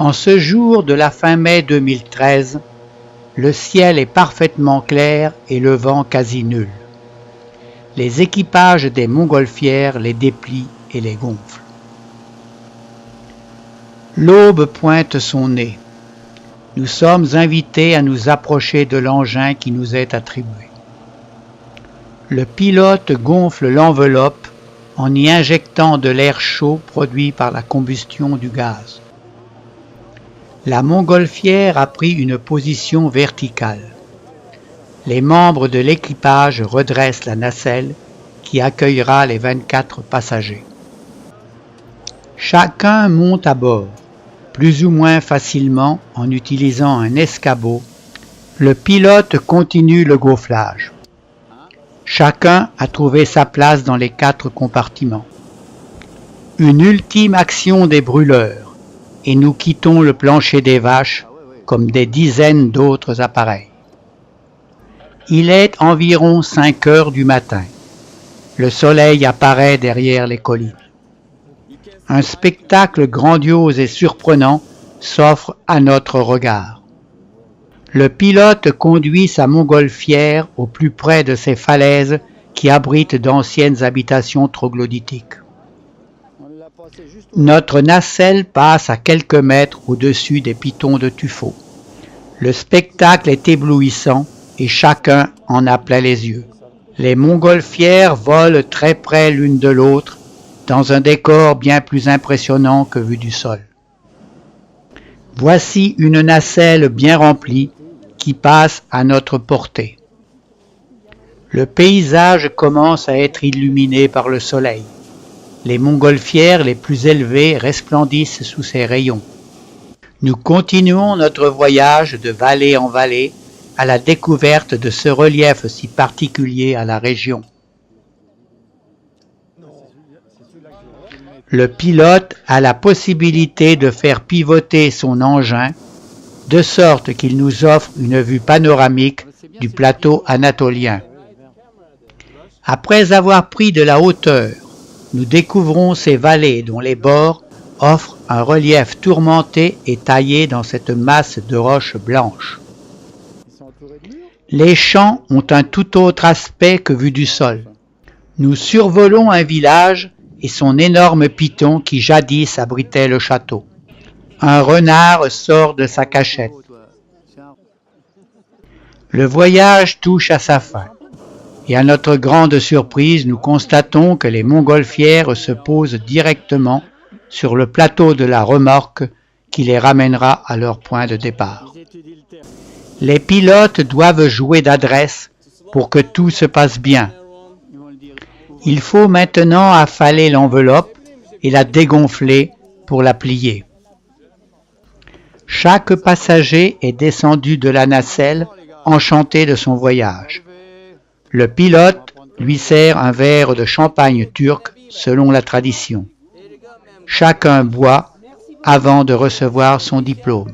En ce jour de la fin mai 2013, le ciel est parfaitement clair et le vent quasi nul. Les équipages des montgolfières les déplient et les gonflent. L'aube pointe son nez. Nous sommes invités à nous approcher de l'engin qui nous est attribué. Le pilote gonfle l'enveloppe en y injectant de l'air chaud produit par la combustion du gaz. La montgolfière a pris une position verticale. Les membres de l'équipage redressent la nacelle qui accueillera les 24 passagers. Chacun monte à bord, plus ou moins facilement en utilisant un escabeau. Le pilote continue le gonflage. Chacun a trouvé sa place dans les 4 compartiments. Une ultime action des brûleurs, et nous quittons le plancher des vaches comme des dizaines d'autres appareils. Il est environ 5 heures du matin. Le soleil apparaît derrière les collines. Un spectacle grandiose et surprenant s'offre à notre regard. Le pilote conduit sa montgolfière au plus près de ces falaises qui abritent d'anciennes habitations troglodytiques. Notre nacelle passe à quelques mètres au-dessus des pitons de tuffeau. Le spectacle est éblouissant et chacun en a plein les yeux. Les montgolfières volent très près l'une de l'autre dans un décor bien plus impressionnant que vu du sol. Voici une nacelle bien remplie qui passe à notre portée. Le paysage commence à être illuminé par le soleil. Les montgolfières les plus élevées resplendissent sous ses rayons. Nous continuons notre voyage de vallée en vallée à la découverte de ce relief si particulier à la région. Le pilote a la possibilité de faire pivoter son engin de sorte qu'il nous offre une vue panoramique du plateau anatolien. Après avoir pris de la hauteur, nous découvrons ces vallées dont les bords offrent un relief tourmenté et taillé dans cette masse de roches blanches. Les champs ont un tout autre aspect que vu du sol. Nous survolons un village et son énorme piton qui jadis abritait le château. Un renard sort de sa cachette. Le voyage touche à sa fin. Et à notre grande surprise, nous constatons que les montgolfières se posent directement sur le plateau de la remorque qui les ramènera à leur point de départ. Les pilotes doivent jouer d'adresse pour que tout se passe bien. Il faut maintenant affaler l'enveloppe et la dégonfler pour la plier. Chaque passager est descendu de la nacelle, enchanté de son voyage. Le pilote lui sert un verre de champagne turc selon la tradition. Chacun boit avant de recevoir son diplôme.